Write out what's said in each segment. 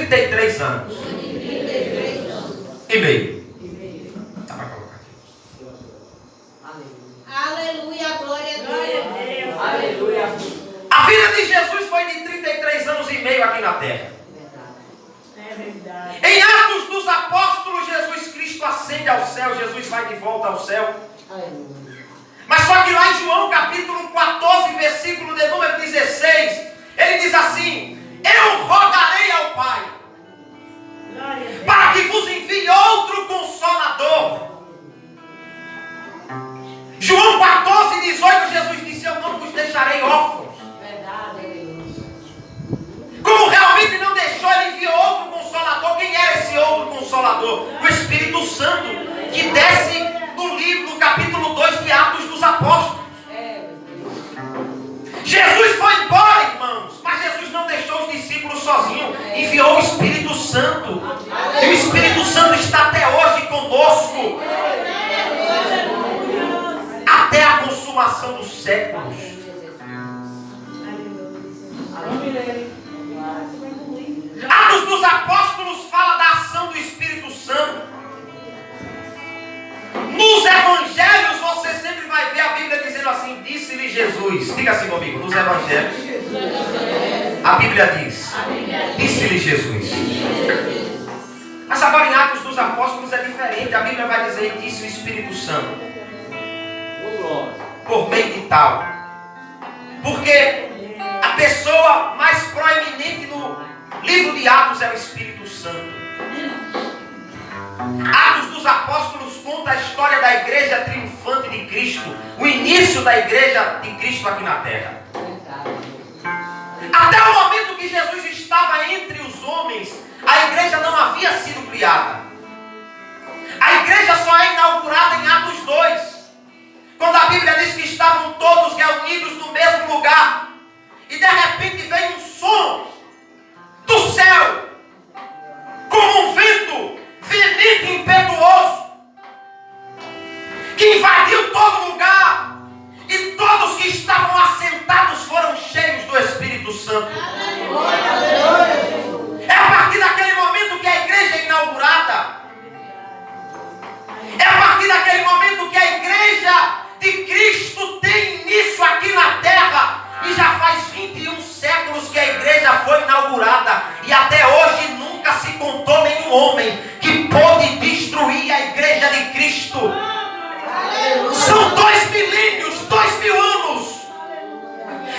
33 anos. E meio. Tá para colocar aqui. Aleluia, glória a Deus. Aleluia. A vida de Jesus foi de 33 anos e meio aqui na terra. É verdade. Em Atos dos Apóstolos, Jesus Cristo ascende ao céu, Jesus vai de volta ao céu. Mas só que lá em João capítulo 14, versículo de número 16, ele diz assim: eu rogarei ao Pai, para que vos envie outro Consolador. João 14, 18, Jesus disse: eu não vos deixarei órfãos. Como realmente não deixou, ele enviou outro Consolador. Quem era esse outro Consolador? O Espírito Santo, que desce no livro, no capítulo 2 de Atos dos Apóstolos. Jesus foi embora, irmãos, mas Jesus não deixou os discípulos sozinhos. Enviou o Espírito Santo. E o Espírito Santo está até hoje conosco, até a consumação dos séculos. Atos dos Apóstolos fala da ação do Espírito Santo. Nos evangelhos você sempre vai ver a Bíblia dizendo assim: disse-lhe Jesus. Diga assim comigo: nos evangelhos a Bíblia diz: disse-lhe Jesus. Mas agora em Atos dos Apóstolos é diferente. A Bíblia vai dizer: disse o Espírito Santo, por meio de tal. Porque a pessoa mais proeminente no livro de Atos é o Espírito Santo. Atos dos Apóstolos conta a história da igreja triunfante de Cristo, o início da igreja de Cristo aqui na terra. Até o momento que Jesus estava entre os homens, a igreja não havia sido criada. A igreja só é inaugurada em Atos 2, quando a Bíblia diz que estavam todos reunidos no mesmo lugar, e de repente veio um som do céu, como um vento veemente e impetuoso, que invadiu todo lugar, e todos que estavam assentados foram cheios do Espírito Santo. É a partir daquele momento que a igreja é inaugurada. É a partir daquele momento que a igreja de Cristo tem início aqui na terra. E já faz 21 séculos que a igreja foi inaugurada, e até hoje nunca se contou nenhum homem que pôde destruir a igreja de Cristo. São 2 milênios, 2000 anos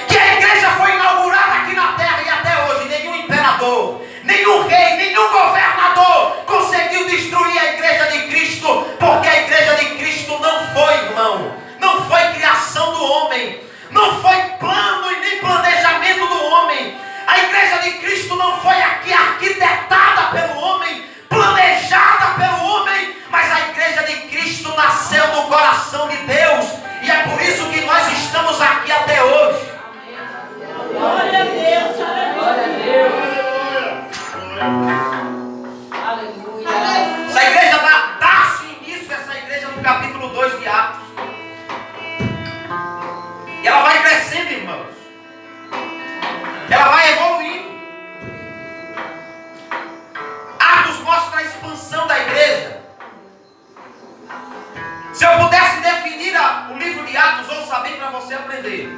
que a igreja foi inaugurada aqui na terra, e até hoje nenhum imperador, nenhum rei, nenhum governador conseguiu destruir a igreja de Cristo, porque a igreja de Cristo não foi, irmão, não foi criação do homem, não foi plano e nem planejamento do homem. A igreja de Cristo não foi aqui arquitetada pelo homem, planejada pelo homem, mas a igreja de Cristo nasceu no coração de Deus, e é por isso que nós estamos aqui até hoje. Glória a Deus, glória a Deus. Aleluia. Essa igreja dá-se início, essa igreja no capítulo 2 de Atos. E ela vai crescendo, irmãos. Ela vai evoluindo. Atos mostra a expansão da igreja. Se eu pudesse definir o livro de Atos, ouça bem para você aprender.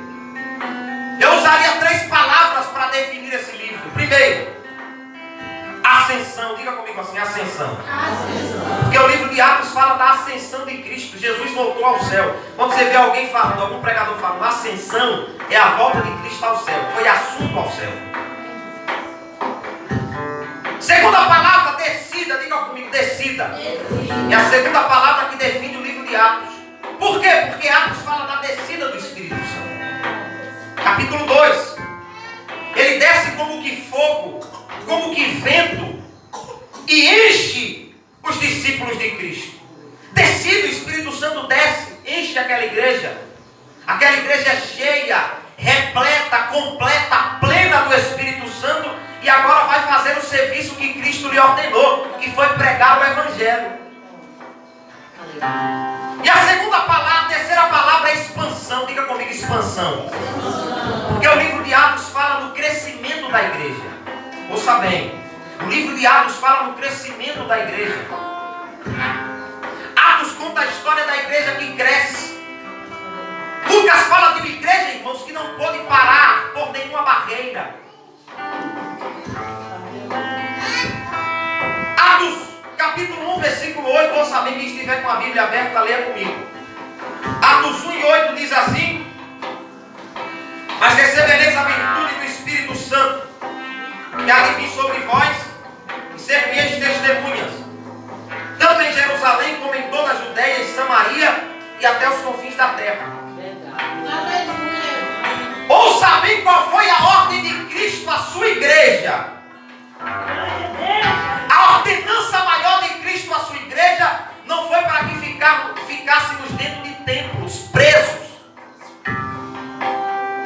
Eu usaria 3 palavras para definir esse livro. Primeiro, ascensão. Diga comigo assim: ascensão. Porque o livro de Atos fala da ascensão de Cristo. Jesus voltou ao céu. Quando você vê alguém falando, algum pregador falando, ascensão é a volta de Cristo ao céu. Foi assunto ao céu. Segunda palavra, descida. Diga comigo: descida. É a segunda palavra que define o livro de Atos. Por quê? Porque Atos fala da descida do Espírito Santo. Capítulo 2. Ele desce como que fogo, como que vento, e enche os discípulos de Cristo. Descido, o Espírito Santo desce, enche aquela igreja. Aquela igreja é cheia, repleta, completa, plena do Espírito Santo, e agora vai fazer o serviço que Cristo lhe ordenou, que foi pregar o Evangelho. E a segunda palavra, a terceira palavra é expansão. Diga comigo: expansão. Porque o livro de Atos fala do crescimento da igreja. Ouça bem. O livro de Atos fala do crescimento da igreja. Atos conta a história da igreja que cresce. Lucas fala de uma igreja, irmãos, que não pode parar por nenhuma barreira. Atos, capítulo 1, versículo 8. Vou saber quem estiver com a Bíblia aberta, leia comigo. Atos 1 e 8 diz assim: mas recebereis a virtude do Espírito Santo, que há de vir sobre vós, e ser-me-eis testemunhas, tanto em Jerusalém como em toda a Judeia e Samaria e até os confins da terra. Ouça bem qual foi a ordem de Cristo à sua igreja. A ordenança maior de Cristo à sua igreja não foi para que ficássemos dentro de templos, presos.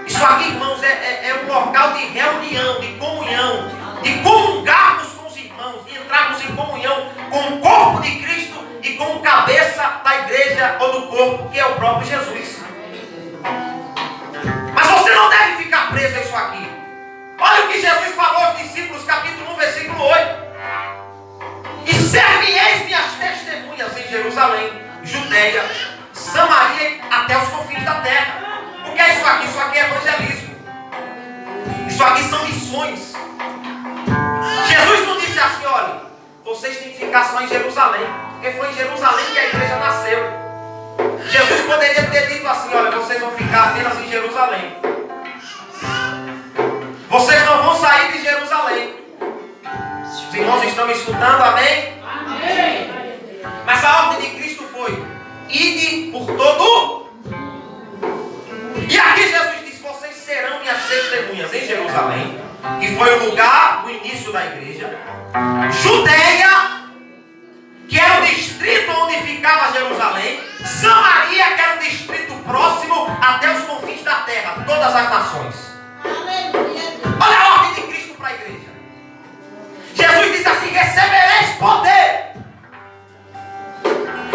Isso aqui, irmãos, é um local de reunião, de comunhão, de comungarmos com os irmãos, de entrarmos em comunhão com o corpo de Cristo e com o cabeça da igreja ou do corpo, que é o próprio Jesus. Mas você não deve ficar preso a isso aqui. Olha o que Jesus falou aos discípulos, capítulo 1, versículo 8. E ser-me-eis minhas testemunhas em Jerusalém, Judeia, Samaria, até os confins da terra. O que é isso aqui? Isso aqui é evangelismo. Isso aqui são missões. Jesus não disse assim: olha, vocês têm que ficar só em Jerusalém, porque foi em Jerusalém que a igreja nasceu. Jesus poderia ter dito assim: olha, vocês vão ficar apenas em Jerusalém. Vocês não vão sair de Jerusalém. Os irmãos estão me escutando? Amém? Amém. Mas a ordem de Cristo foi: ide por todo. E aqui Jesus disse: vocês serão minhas testemunhas em Jerusalém, que foi o lugar do início da igreja, Judeia, que era o distrito onde ficava Jerusalém, Samaria, que era o distrito próximo, até os confins da terra, todas as nações. Olha a ordem de Cristo para a igreja. Jesus disse assim: recebereis poder.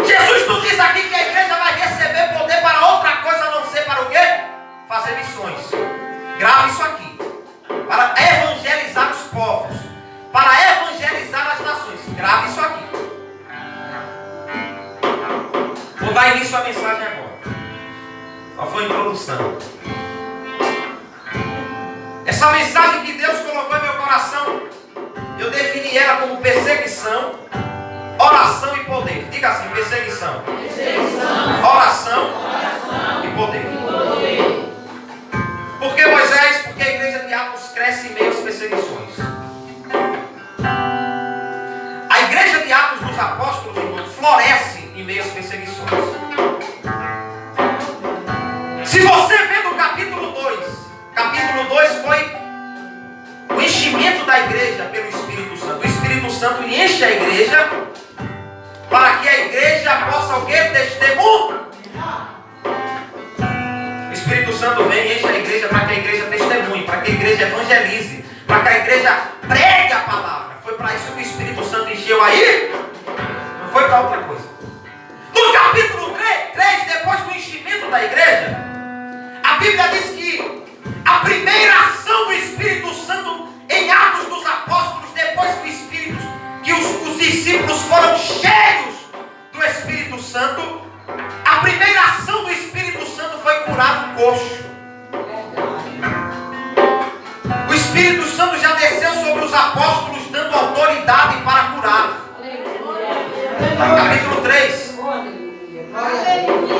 Jesus não diz aqui que a igreja vai receber poder para outra coisa a não ser para o quê? Fazer missões. Grave isso aqui. Para evangelizar os povos, para evangelizar as nações. Grave isso aqui. Vou dar início à mensagem agora. Só foi a introdução. Essa mensagem que Deus colocou em meu coração, eu defini ela como perseguição, oração e poder. Diga assim: perseguição, oração e poder. Por que, Moisés? Porque a igreja de Atos cresce em meio às perseguições. A igreja de Atos dos Apóstolos, irmão, floresce em meio às perseguições. Se você vê no capítulo 2 foi o enchimento da igreja pelo Espírito Santo. O Espírito Santo enche a igreja para que a igreja possa o quê? Testemunhar. O Espírito Santo vem e enche a igreja para que a igreja testemunhe, para que a igreja evangelize, para que a igreja pregue a palavra. Foi para isso que o Espírito Santo encheu aí? Não foi para outra coisa. No capítulo 3, depois do enchimento da igreja, a Bíblia diz que a primeira ação do Espírito Santo em Atos dos Apóstolos, depois que os discípulos foram cheios do Espírito Santo, a primeira ação do Espírito Santo foi curar um coxo. O Espírito Santo já desceu sobre os apóstolos, dando autoridade para curar. Capítulo 3.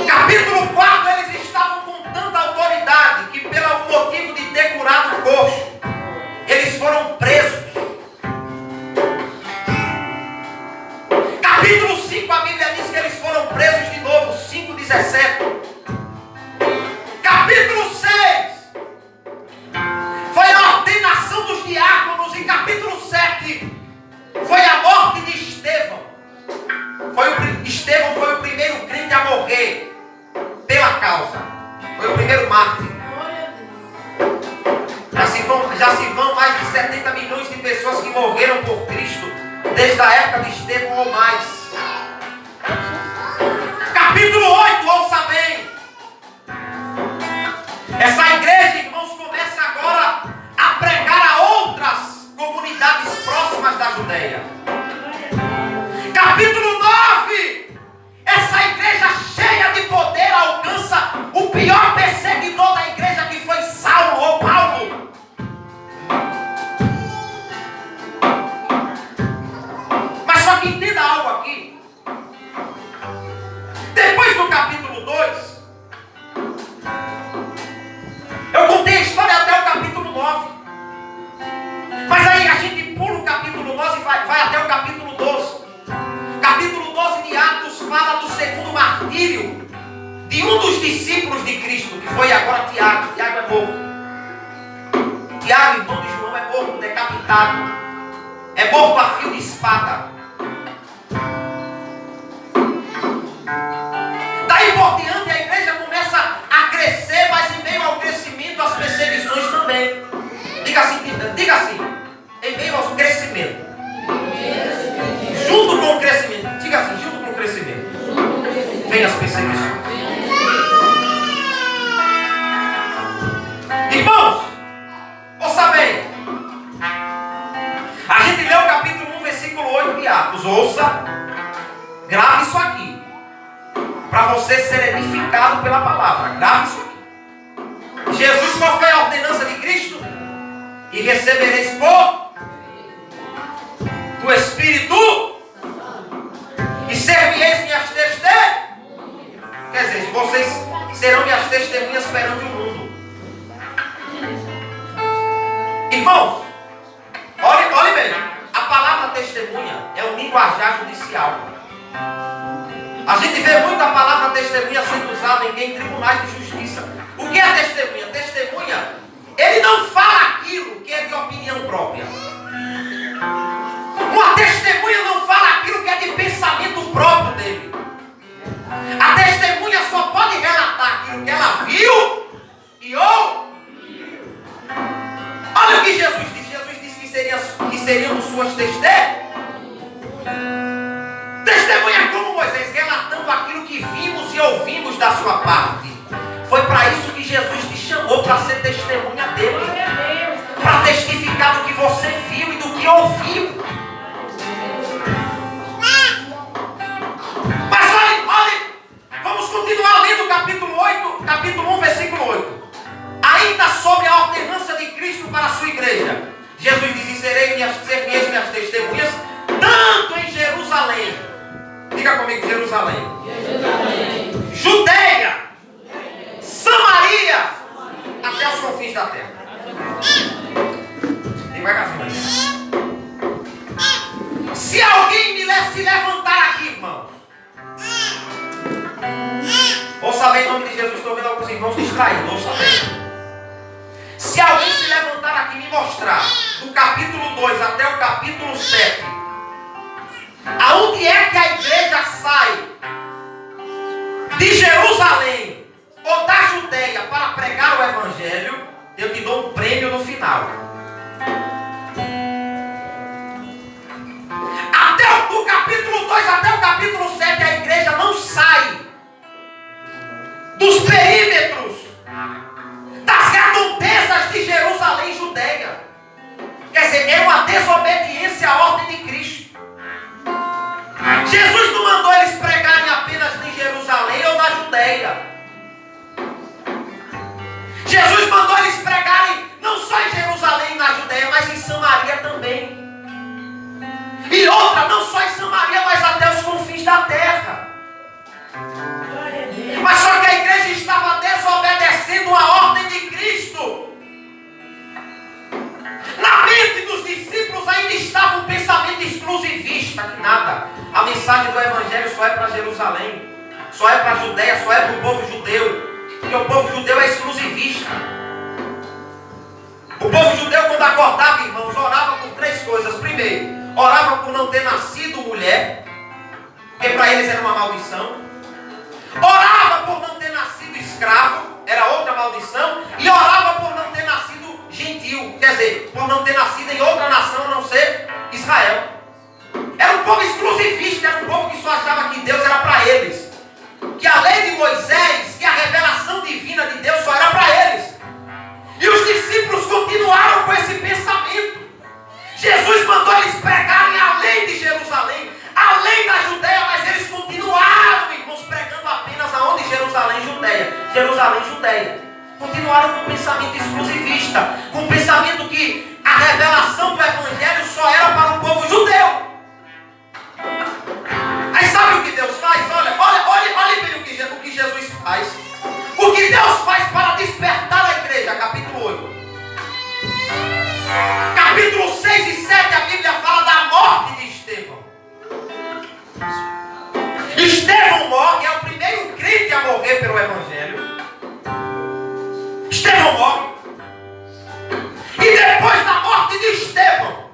Capítulo 4, eles estavam com tanta autoridade que, pelo motivo de ter curado o coxo, eles foram presos. Capítulo 5, a Bíblia diz que eles foram presos de novo, 5:17. Capítulo 6 foi a ordenação dos diáconos. E capítulo 7 foi a morte de Estevão. Estevão foi o primeiro crente a morrer pela causa. Foi o primeiro mártir. Já se vão mais de 70 milhões de pessoas que morreram por Cristo desde a época de Estevão ou mais. Capítulo 8, ouça bem. Essa igreja, irmãos, começa agora a pregar a outras comunidades próximas próximas da Judeia. Capítulo 9. Essa igreja cheia de poder alcança o pior perseguidor da igreja, que foi Saulo ou Paulo. Mas só que entenda algo aqui. Depois do capítulo 2, eu contei a história até o capítulo 9. Mas aí a gente pula o capítulo 12 e vai até o capítulo 12. Capítulo 12 de Atos fala do segundo martírio de um dos discípulos de Cristo, que foi agora Tiago. Tiago é morto. Tiago, irmão de João, é morto, decapitado. É morto a fio de espada. Daí por diante a igreja começa a crescer, mas em meio ao crescimento as perseguições também. Diga assim, em meio ao crescimento. Junto com o crescimento. Diga assim, junto com o crescimento. Vem as perseguições. Irmãos, ouça bem. A gente lê o capítulo 1, versículo 8 de Atos. Ouça, grave isso aqui, para você ser edificado pela palavra. Grave isso aqui. Jesus, qual foi a ordenança de Cristo? E recebereis do Espírito e servieis minhas testemunhas. Quer dizer, vocês serão minhas testemunhas perante o mundo. Irmãos, olhe bem. A palavra testemunha é um linguajar judicial. A gente vê muito a palavra testemunha sendo usada em tribunais de justiça. O que é testemunha? Testemunha, ele não fala aquilo que é de opinião própria. Uma testemunha não fala aquilo que é de pensamento próprio dele. A testemunha só pode relatar aquilo que ela viu e ouviu. Olha o que Jesus disse. Jesus disse que seriam suas testemunhas. Testemunha como Moisés, relatando aquilo que vimos e ouvimos da sua parte. Foi para isso que Jesus te chamou, para ser testemunha dele. Para testificar do que você viu e do que ouviu. Mas olhe, vamos continuar lendo o capítulo 8, capítulo 1, versículo 8. Ainda sobre a ordenança de Cristo para a sua igreja. Jesus diz: e sereis minhas testemunhas, tanto em Jerusalém. Diga comigo, Jerusalém. Judeia, Samaria, até os confins da terra. Devagarzinho. Se alguém se levantar aqui, irmão, ouça bem em nome de Jesus. Estou vendo alguns irmãos distraídos. Ouça bem. Se alguém se levantar aqui e me mostrar do capítulo 2 até o capítulo 7, aonde é que a igreja sai de Jerusalém ou da Judeia para pregar o evangelho, eu te dou um prêmio no final. Do capítulo 2 até o capítulo 7, a igreja não sai dos perímetros, das redondezas de Jerusalém, Judeia. Quer dizer, é uma desobediência à ordem de Cristo. Jesus não mandou eles pregarem apenas em Jerusalém ou na Judeia. Jesus mandou eles pregarem não só em Jerusalém e na Judeia, mas em Samaria também. E outra, não só em Samaria, mas até os confins da terra. Mas só que a igreja estava desobedecendo a ordem de Cristo. Na mente dos discípulos ainda estava um pensamento exclusivista, que nada. A mensagem do evangelho só é para Jerusalém, só é para a Judeia, só é para o povo judeu. Porque o povo judeu é exclusivista. O povo judeu, quando acordava, irmãos, orava por três coisas. Primeiro, orava por não ter nascido mulher, porque para eles era uma maldição. Orava por não ter nascido escravo, era outra maldição. E orava por não ter nascido gentil, quer dizer, por não ter nascido em outra nação a não ser Israel. Era um povo exclusivista, era um povo que só achava que Deus era para eles, que a lei de Moisés, que a revelação divina de Deus só era para eles. E os discípulos continuaram com esse pensamento. Jesus mandou mandou eles pregarem além de Jerusalém, além da Judeia, mas eles continuaram, irmãos, pregando apenas aonde? Jerusalém, Judeia. Jerusalém, Judeia. Continuaram com um pensamento exclusivista, com um pensamento que a revelação do Evangelho só era para o povo judeu. Aí sabe o que Deus faz? Olha bem o que Jesus faz. O que Deus faz para despertar a igreja, capítulo 8. Capítulo 6 e 7, a Bíblia fala da morte de Estevão. Estevão morre, é o primeiro crente a morrer pelo Evangelho. Estevão morre. E depois da morte de Estevão,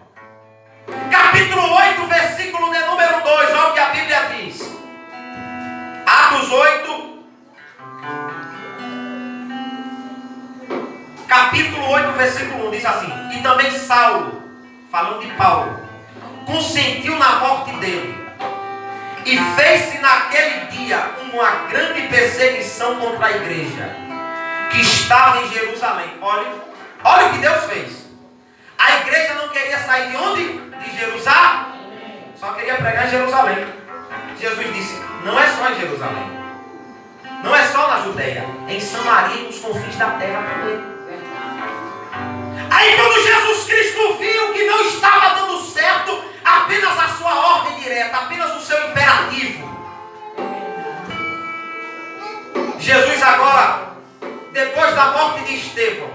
capítulo 8, versículo de número 2, olha o que a Bíblia diz. Atos 8, capítulo 8, versículo 1, diz assim: e também Saulo, falando de Paulo, consentiu na morte dele, e fez-se naquele dia uma grande perseguição contra a igreja, que estava em Jerusalém. Olha o que Deus fez. A igreja não queria sair de onde? De Jerusalém. Só queria pregar em Jerusalém. Jesus disse, não é só em Jerusalém. Não é só na Judeia. Em Samaria e nos confins da terra também. Aí quando Jesus Cristo viu que não estava dando certo apenas a sua ordem direta, apenas o seu imperativo, Jesus agora, depois da morte de Estevão,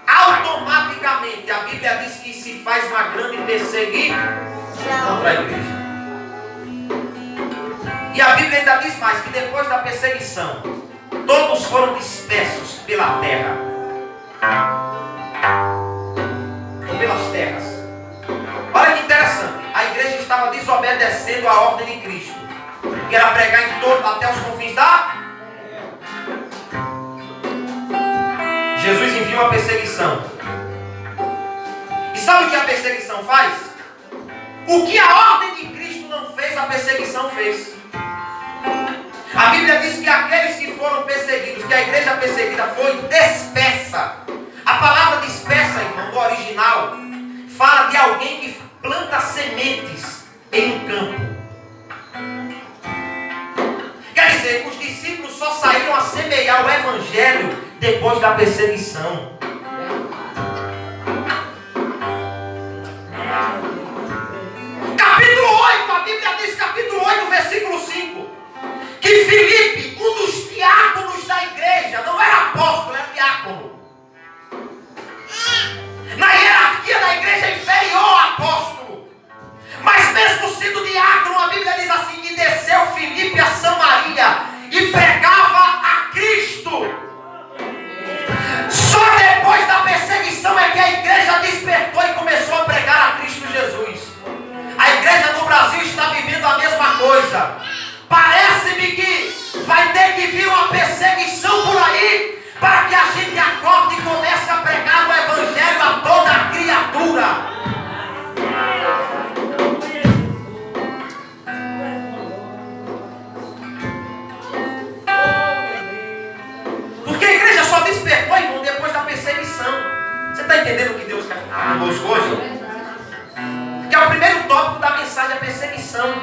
automaticamente a Bíblia diz que se faz uma grande perseguição contra a igreja. E a Bíblia ainda diz mais, que depois da perseguição, todos foram dispersos pela terra. Pelas terras. Olha que interessante. A igreja estava desobedecendo a ordem de Cristo, que era pregar em todo, até os confins da... Jesus enviou a perseguição. E sabe o que a perseguição faz? O que a ordem de Cristo não fez, a perseguição fez. A Bíblia diz que aqueles que foram perseguidos, que a igreja perseguida foi dispersa. A palavra dispersa, irmão, do original, fala de alguém que planta sementes em um campo. Quer dizer, os discípulos só saíram a semear o Evangelho depois da perseguição. Capítulo 8, a Bíblia diz, capítulo 8, versículo 5, que Filipe, um dos diáconos da igreja, não era apóstolo, era diácono. Na hierarquia da igreja inferior ao apóstolo. Mas mesmo sendo diácono, a Bíblia diz assim, que desceu Filipe a Samaria e pregava a Cristo. Só depois da perseguição é que a igreja despertou e começou a pregar a Cristo Jesus. A igreja no Brasil está vivendo a mesma coisa. Parece-me que vai ter que vir uma perseguição por aí, para que a gente acorde e comece a pregar o Evangelho a toda a criatura. Porque a igreja só despertou, irmão, depois da perseguição. Você está entendendo o que Deus quer falar conosco hoje? Que é o primeiro tópico da mensagem, a perseguição.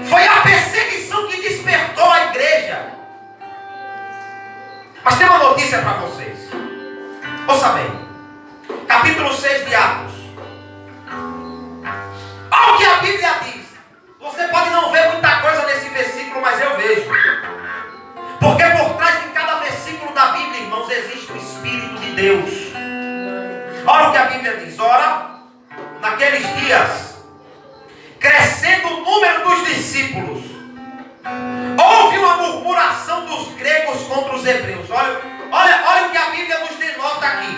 Foi a perseguição que despertou a igreja. Mas tem uma notícia para vocês. Ouça bem. Capítulo 6 de Atos. Olha o que a Bíblia diz. Você pode não ver muita coisa nesse versículo, mas eu vejo. Porque por trás de cada versículo da Bíblia, irmãos, existe o Espírito de Deus. Olha o que a Bíblia diz. Ora, naqueles dias, crescendo o número dos discípulos, houve uma murmuração dos gregos contra os hebreus. Olha o que a Bíblia nos denota aqui.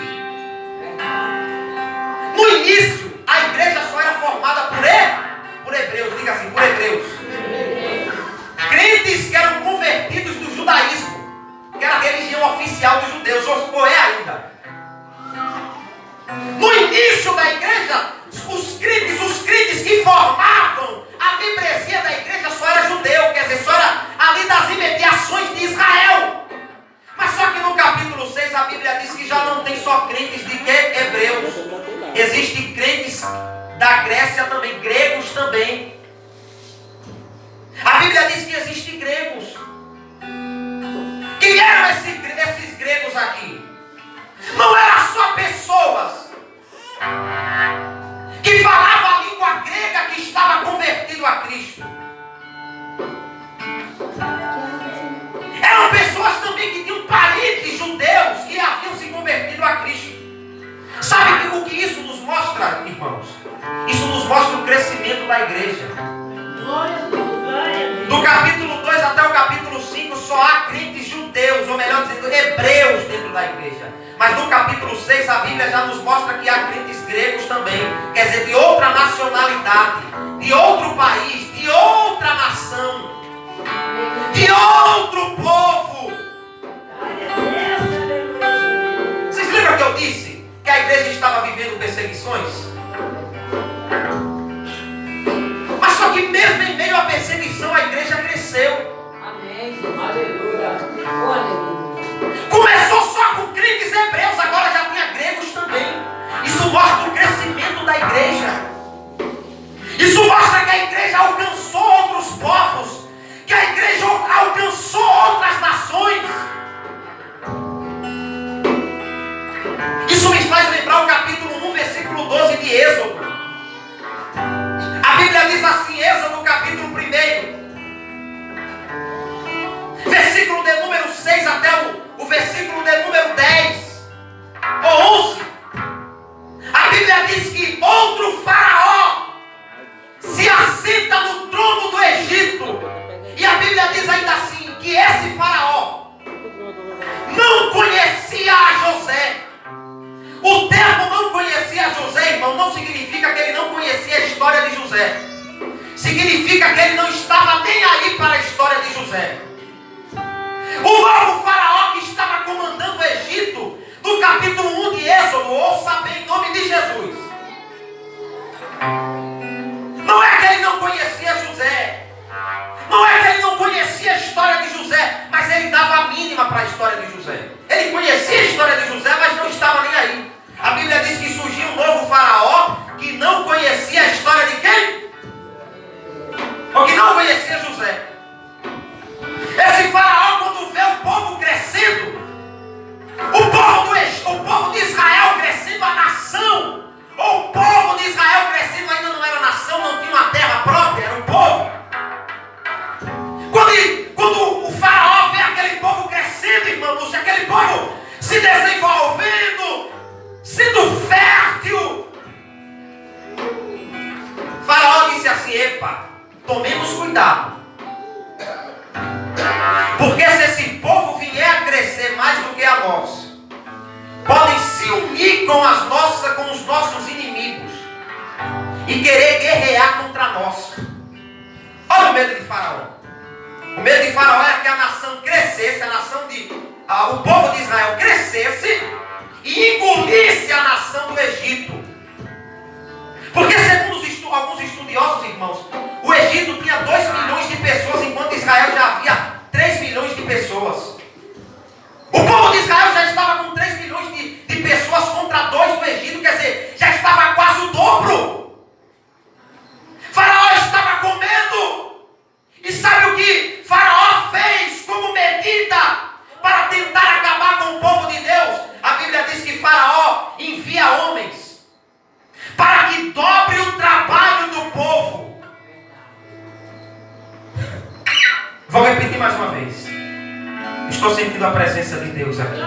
No início, a igreja só era formada por hebreus. Diga assim, por hebreus. Crentes que eram convertidos do judaísmo, que era a religião oficial dos judeus, ou é ainda. No início da igreja, os crentes que formavam a membresia da igreja só era judeu, quer dizer, só era ali das imediações de Israel. Mas só que no capítulo 6 a Bíblia diz que já não tem só crentes de que? Hebreus. Existem crentes da Grécia também, gregos também. A Bíblia diz que existem gregos. Quem eram esses gregos aqui? Não eram só pessoas que falavam a língua grega que estava convertido a Cristo. Eram pessoas também que tinham parentes judeus que haviam se convertido a Cristo. Sabe o que isso nos mostra, irmãos? Isso nos mostra o crescimento da igreja. Do capítulo 2 até o capítulo 5 só há crentes judeus, ou melhor dizendo, hebreus dentro da igreja. Mas no capítulo 6 a Bíblia já nos mostra que há crentes gregos também. Quer dizer, de outra nacionalidade, de outro país, de outra nação, de outro povo. Vocês lembram que eu disse que a igreja estava vivendo perseguições? Mas só que mesmo em meio à perseguição a igreja cresceu. Amém. Aleluia. Aleluia. Começou só com crentes hebreus, agora já tinha gregos também. Isso mostra o crescimento da igreja. Isso mostra que a igreja alcançou outros povos, que a igreja alcançou outras nações. Isso me faz lembrar o capítulo 1, versículo 12 de Êxodo. A Bíblia diz assim, Êxodo capítulo 1, versículo de número 6 até o versículo de número 10 ou 11. A Bíblia diz que outro faraó se assenta no trono do Egito. E a Bíblia diz ainda assim, que esse faraó não conhecia a José. O termo não conhecia José, irmão, não significa que ele não conhecia a história de José. Significa que ele não estava nem aí para a história de José. O novo faraó que estava comandando o Egito, no capítulo 1 de Êxodo, ouça bem em nome de Jesus. Não é que ele não conhecia José. Não é que ele não conhecia a história de José, mas ele dava a mínima para a história de José. Ele conhecia a história de José, mas não estava nem aí. A Bíblia diz que surgiu um novo faraó que não conhecia a história de quem? Ou que não conhecia José. Esse faraó, quando vê o povo crescendo, o povo de Israel crescendo, a nação, ou o povo de Israel crescendo, ainda não era nação, não tinha uma terra própria, era um povo. Quando o faraó vê aquele povo crescendo, irmãos, aquele povo se desenvolvendo, sendo fértil, o faraó disse assim, epa, tomemos cuidado. Porque se esse povo vier a crescer mais do que a nós, podem se unir com os nossos inimigos e querer guerrear contra nós. Olha o medo de Faraó. O medo de Faraó era que a nação crescesse, o povo de Israel crescesse e engolisse a nação do Egito. Porque segundo alguns estudiosos, irmãos, o Egito tinha 2 milhões de pessoas, enquanto Israel já havia 3 milhões de pessoas. O povo de Israel já estava com 3 milhões de pessoas contra 2 do Egito, quer dizer, já estava quase o dobro. Faraó estava com medo. E sabe o que Faraó fez como medida para tentar acabar com o povo de Deus? A Bíblia diz que Faraó envia homens para que dobre o trabalho do povo. Vou repetir mais uma vez. Estou sentindo a presença de Deus aqui.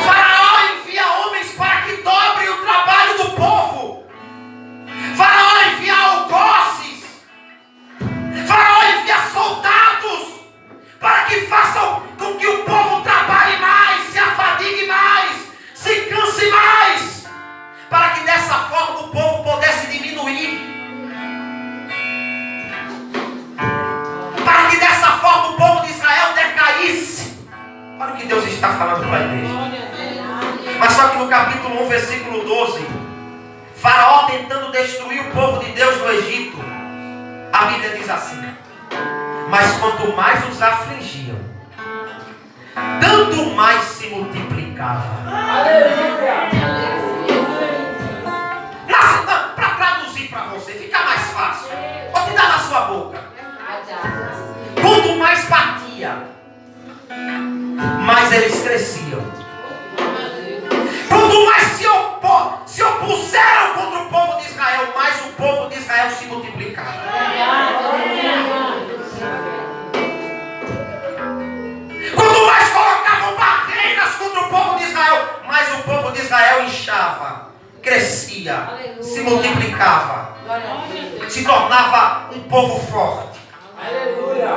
Faraó envia homens para que dobre o trabalho do povo. Faraó envia algozes. Faraó envia soldados para que façam com que o povo trabalhe mais, se afadigue mais, se canse mais, para que dessa forma o povo pudesse diminuir. Para que dessa forma o povo de Israel decaísse. Olha o que Deus está falando para a igreja. Mas só que no capítulo 1, versículo 12, Faraó tentando destruir o povo de Deus no Egito, a Bíblia diz assim: mas quanto mais os afligiam, tanto mais se multiplicava. Aleluia! Para crescia, Aleluia. se multiplicava, Glória a Deus. se tornava um povo forte. Aleluia.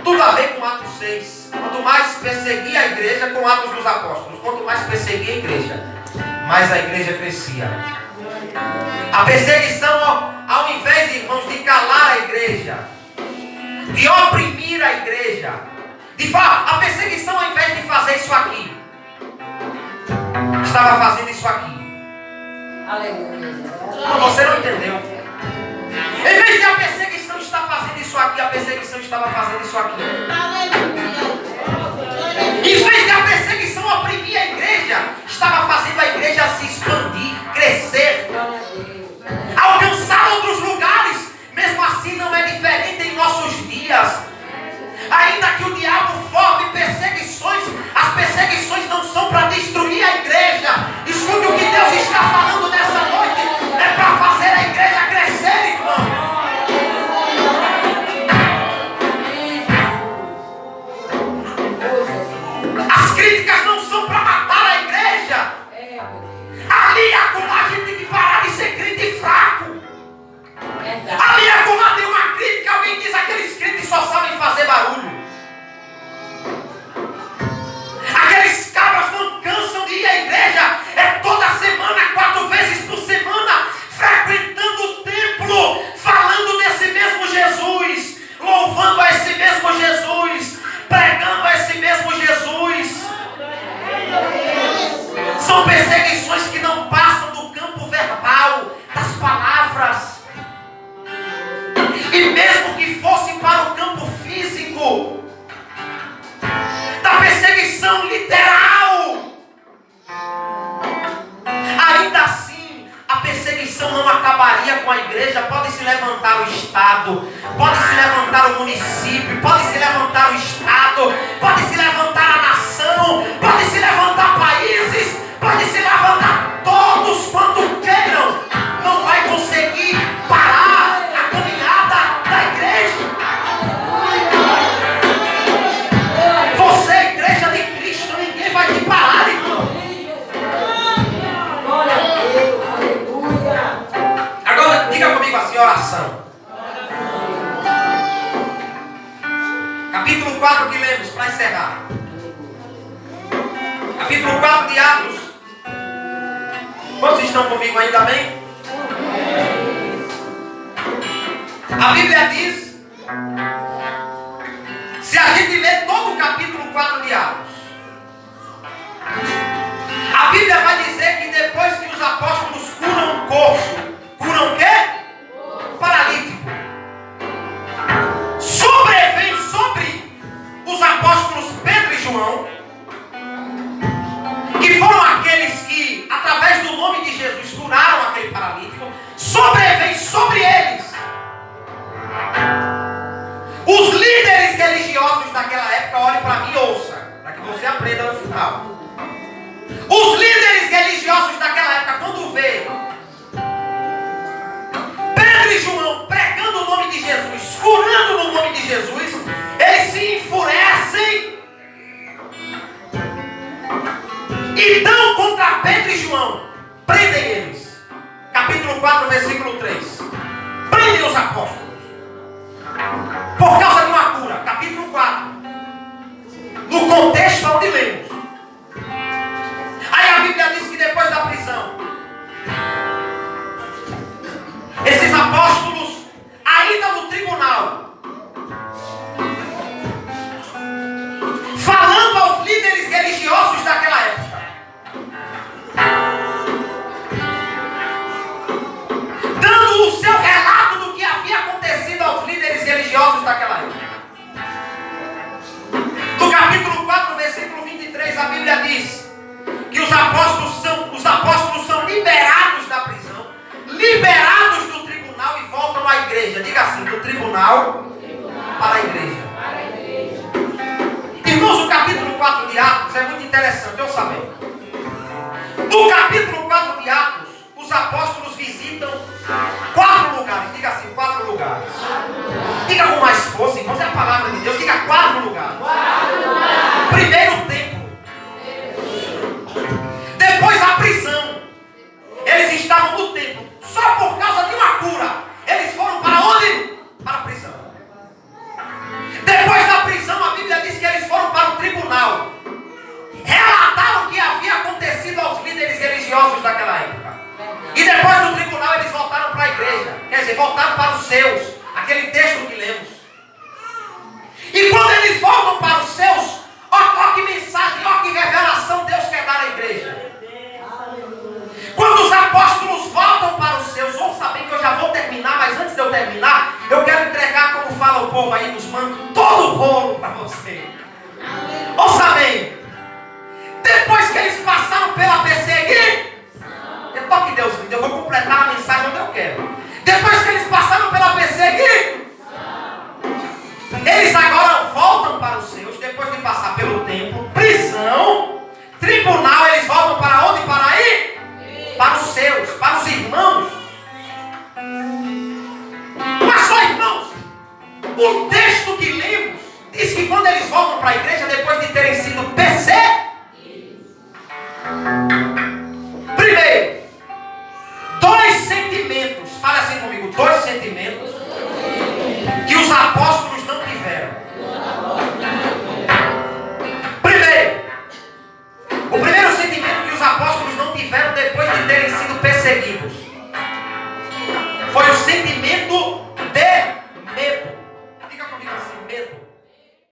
Tudo a ver com Atos 6. Quanto mais perseguia a igreja, com Atos dos Apóstolos, quanto mais perseguia a igreja, mais a igreja crescia. A perseguição, ao invés de, irmãos, de calar a igreja, de oprimir a igreja, a perseguição, ao invés de fazer isso aqui, estava fazendo isso aqui. Aleluia. Não, você não entendeu. Em vez de a perseguição estar fazendo isso aqui, a perseguição estava fazendo isso aqui. Em vez de a perseguição oprimir a igreja, estava fazendo a igreja se expandir, crescer, alcançar outros lugares. Mesmo assim não é diferente em nossos dias. Ainda que o diabo forme perseguições, as perseguições não são para destruir a igreja. Escute o que Deus está falando nessa noite. É para fazer a igreja crescer, irmão. As críticas não são para matar a igreja. Ali acolá a gente tem que parar de ser crente fraco. Ali acolá tem uma crítica, alguém diz aqueles crentes só sabem fazer barulho. Aqueles cabras não cansam de ir à igreja. É toda semana, 4 vezes por semana, frequentando o templo, falando desse mesmo Jesus, louvando a esse mesmo Jesus, pregando a esse mesmo Jesus. São perseguições que não passam do campo verbal, das palavras. E mesmo que fosse para o campo físico, da perseguição literal, ainda assim, a perseguição não acabaria com a igreja. Pode se levantar o Estado, pode se levantar o município, pode se levantar o Estado, pode se levantar a nação, pode se levantar países, pode se levantar todos quanto queiram, não vai conseguir parar a caminhada da igreja. Você é a igreja de Cristo, ninguém vai te parar, irmão. Glória a Deus. Aleluia. Agora diga comigo assim, oração. Capítulo 4 que lemos para encerrar. Capítulo 4 de Atos. Quantos estão comigo ainda bem? A Bíblia diz, se a gente ler todo o capítulo 4 de Atos, a Bíblia vai dizer que depois que os apóstolos curam um coxo, curam o quê? Paralítico. Sobrevém sobre os apóstolos Pedro e João, que foram aqueles que, através do nome de Jesus, curaram aquele paralítico. Sobrevém sobre eles os líderes religiosos daquela época. Olhe para mim e ouça, para que você aprenda no final. Os líderes religiosos daquela época, quando vê Pedro e João pregando o nome de Jesus, curando no nome de Jesus, eles se enfurecem e dão contra Pedro e João, prendem eles. Capítulo 4, versículo 3. Prendem os apóstolos por causa de uma cura. Capítulo 4, no contexto onde lemos. Aí a Bíblia diz que depois da prisão, esses apóstolos, ainda no tribunal, falando aos líderes religiosos daquela época, estavam no templo só por causa de uma cura, eles foram para onde? Para a prisão. Depois da prisão, a Bíblia diz que eles foram para o tribunal. Relataram o que havia acontecido aos líderes religiosos daquela época. E depois do tribunal, eles voltaram para a igreja. Quer dizer, voltaram para os seus. Aquele texto que lemos. E quando eles voltam para os seus, ó que mensagem, ó que revelação Deus quer dar à igreja. Quando os apóstolos voltam para os seus, ouça bem que eu já vou terminar, mas antes de eu terminar, eu quero entregar, como fala o povo aí dos mancos, todo o rolo para você. Ouça bem. Depois que eles passaram pela perseguição, toque Deus, eu vou completar a mensagem onde eu quero. Depois que eles passaram pela perseguição, eles agora voltam para os seus, depois de passar pelo templo, prisão, tribunal, eles voltam para onde? Para aí? Para os seus, para os irmãos. Mas só irmãos, o texto que lemos diz que quando eles voltam para a igreja, depois de terem sido perseguidos, primeiro, dois sentimentos, fala assim comigo, dois sentimentos que os apóstolos